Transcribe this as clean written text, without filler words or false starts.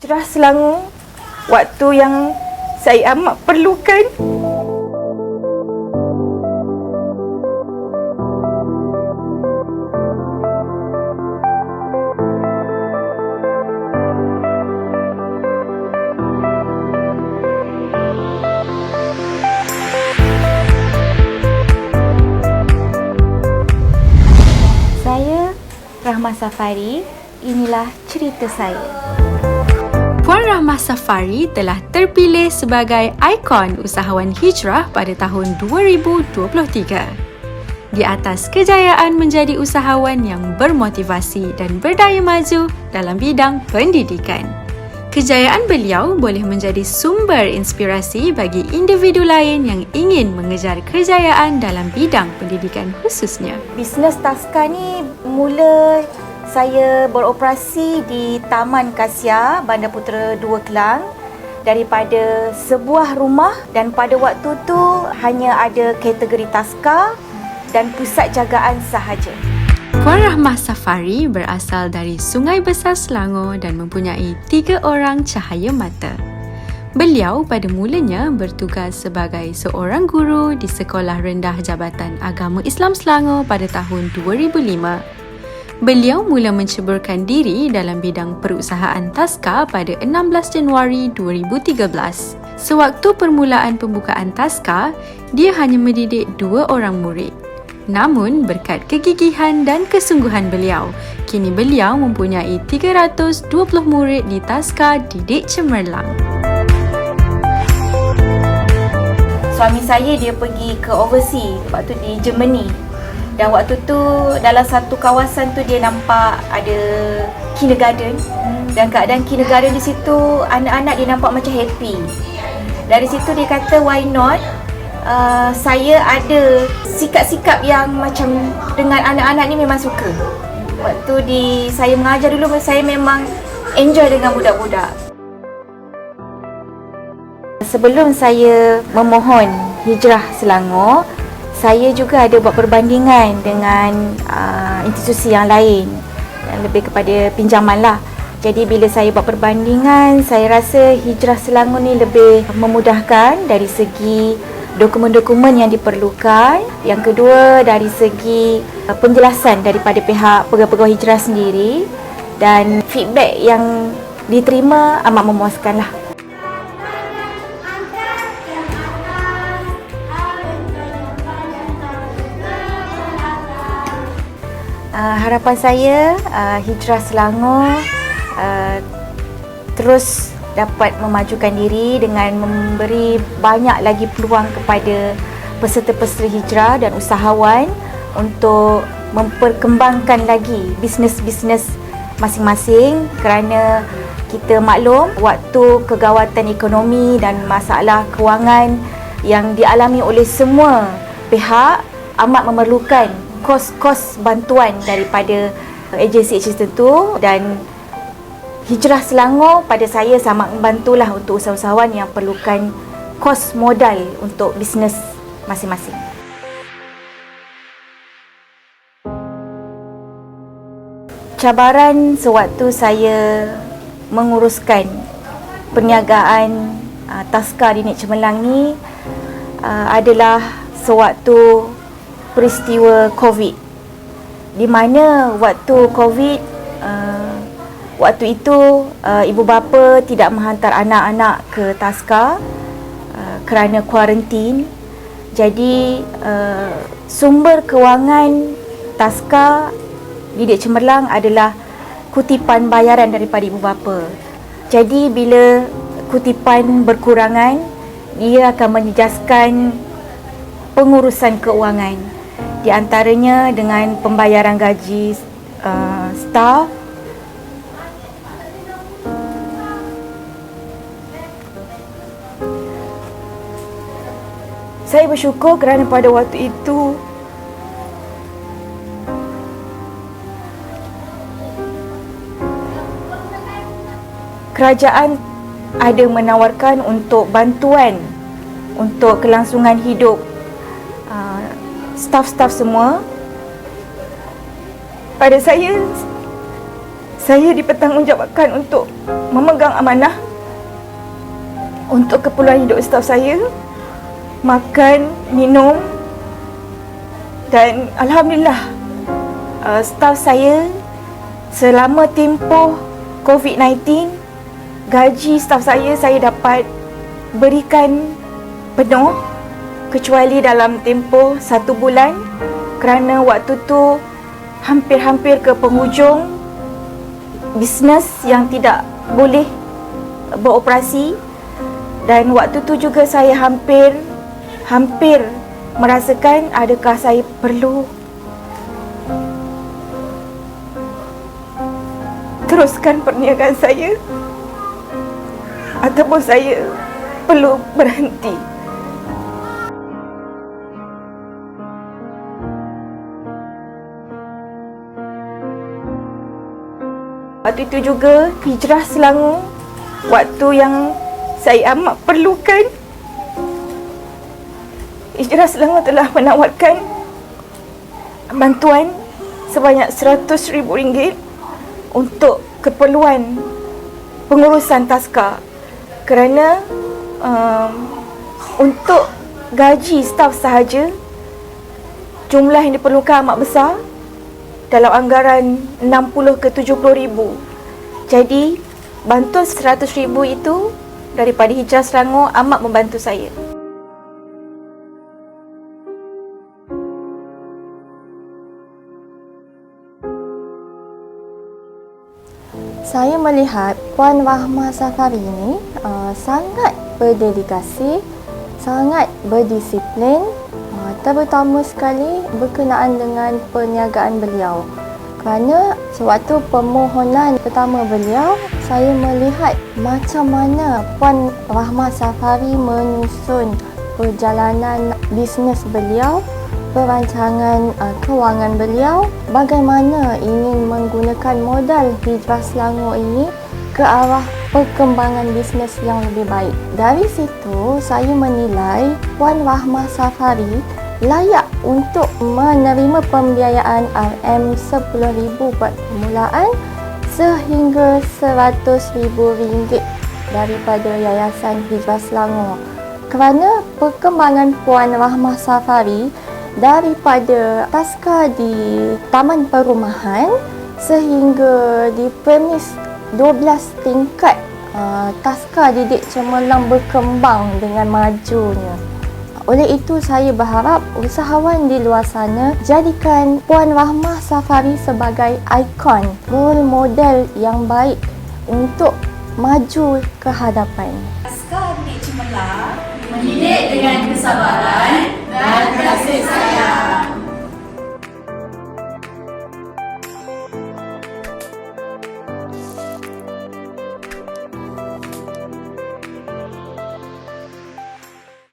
Hijrah Selangor, waktu yang saya amat perlukan. Saya Rahmah Safari, inilah cerita saya. Puan Rahmah Safari telah terpilih sebagai ikon usahawan hijrah pada tahun 2023. Di atas kejayaan menjadi usahawan yang bermotivasi dan berdaya maju dalam bidang pendidikan. Kejayaan beliau boleh menjadi sumber inspirasi bagi individu lain yang ingin mengejar kejayaan dalam bidang pendidikan khususnya. Bisnes Tasca ni mula saya beroperasi di Taman Kasia, Bandar Putera 2 Kelang daripada sebuah rumah, dan pada waktu tu hanya ada kategori Tasca dan pusat jagaan sahaja. Puan Rahmah Safari berasal dari Sungai Besar Selangor dan mempunyai 3 orang cahaya mata. Beliau pada mulanya bertugas sebagai seorang guru di Sekolah Rendah Jabatan Agama Islam Selangor pada tahun 2005. Beliau mula menceburkan diri dalam bidang perusahaan Tasca pada 16 Januari 2013. Sewaktu permulaan pembukaan Tasca, dia hanya mendidik 2 orang murid. Namun, berkat kegigihan dan kesungguhan beliau, kini beliau mempunyai 320 murid di Tasca Didik Cemerlang. Suami saya dia pergi ke overseas, waktu di Germany. Dan waktu tu dalam satu kawasan tu dia nampak ada kindergarten. Dan keadaan kindergarten di situ anak-anak dia nampak macam happy. Dari situ dia kata why not saya ada sikap-sikap yang macam dengan anak-anak ni memang suka. Waktu saya mengajar dulu saya memang enjoy dengan budak-budak. Sebelum saya memohon hijrah Selangor, saya juga ada buat perbandingan dengan institusi yang lain, yang lebih kepada pinjaman lah. Jadi bila saya buat perbandingan, saya rasa hijrah Selangor ni lebih memudahkan dari segi dokumen-dokumen yang diperlukan. Yang kedua dari segi penjelasan daripada pihak pegawai hijrah sendiri, dan feedback yang diterima amat memuaskan lah. Harapan saya hijrah Selangor terus dapat memajukan diri dengan memberi banyak lagi peluang kepada peserta-peserta hijrah dan usahawan untuk memperkembangkan lagi bisnes-bisnes masing-masing, kerana kita maklum waktu kegawatan ekonomi dan masalah kewangan yang dialami oleh semua pihak amat memerlukan kos-kos bantuan daripada agensi-agensi tertentu, dan hijrah Selangor pada saya sangat membantulah untuk usahawan yang perlukan kos modal untuk bisnes masing-masing. Cabaran sewaktu saya menguruskan perniagaan Tasca Didik Cemerlang ni adalah sewaktu peristiwa COVID, di mana waktu COVID waktu itu ibu bapa tidak menghantar anak-anak ke Tasca kerana kuarantin. Jadi sumber kewangan Tasca Didik Cemerlang adalah kutipan bayaran daripada ibu bapa. Jadi bila kutipan berkurangan, dia akan menjejaskan pengurusan keuangan, di antaranya dengan pembayaran gaji staf, saya bersyukur kerana pada waktu itu kerajaan ada menawarkan untuk bantuan untuk kelangsungan hidup staf-staf semua. Pada saya saya dipertanggungjawabkan untuk memegang amanah untuk keperluan hidup staf saya, makan, minum, dan alhamdulillah staf saya selama tempoh COVID-19, gaji staf saya dapat berikan penuh kecuali dalam tempoh 1 bulan kerana waktu tu hampir-hampir ke penghujung bisnes yang tidak boleh beroperasi, dan waktu tu juga saya hampir merasakan adakah saya perlu teruskan perniagaan saya ataupun saya perlu berhenti. Waktu itu juga hijrah Selangor, waktu yang saya amat perlukan. Hijrah Selangor telah menawarkan bantuan sebanyak RM100,000 untuk keperluan pengurusan taska, kerana untuk gaji staf sahaja jumlah yang diperlukan amat besar, dalam anggaran 60 ke 70 ribu. Jadi bantuan 100 ribu itu daripada Hijrah Selangor amat membantu saya. Saya melihat Puan Rahmah Safari ini sangat berdedikasi, sangat berdisiplin, terutama sekali berkenaan dengan perniagaan beliau. Kerana sewaktu permohonan pertama beliau, saya melihat macam mana Puan Rahmah Safari menyusun perjalanan bisnes beliau, perancangan kewangan beliau, bagaimana ingin menggunakan modal Hijrah Selangor ini ke arah perkembangan bisnes yang lebih baik. Dari situ, saya menilai Puan Rahmah Safari layak untuk menerima pembiayaan RM10,000 buat permulaan sehingga RM100,000 daripada Yayasan Hijrah Selangor. Kerana perkembangan Puan Rahmah Safari daripada taska di Taman Perumahan sehingga di premis 12 tingkat taska didik cemerlang berkembang dengan majunya. Oleh itu, saya berharap usahawan di luar sana jadikan Puan Rahmah Safari sebagai ikon, role model yang baik untuk maju ke hadapan. Taska Didik Cemerlang mendidik dengan kesabaran dan kasih sayang.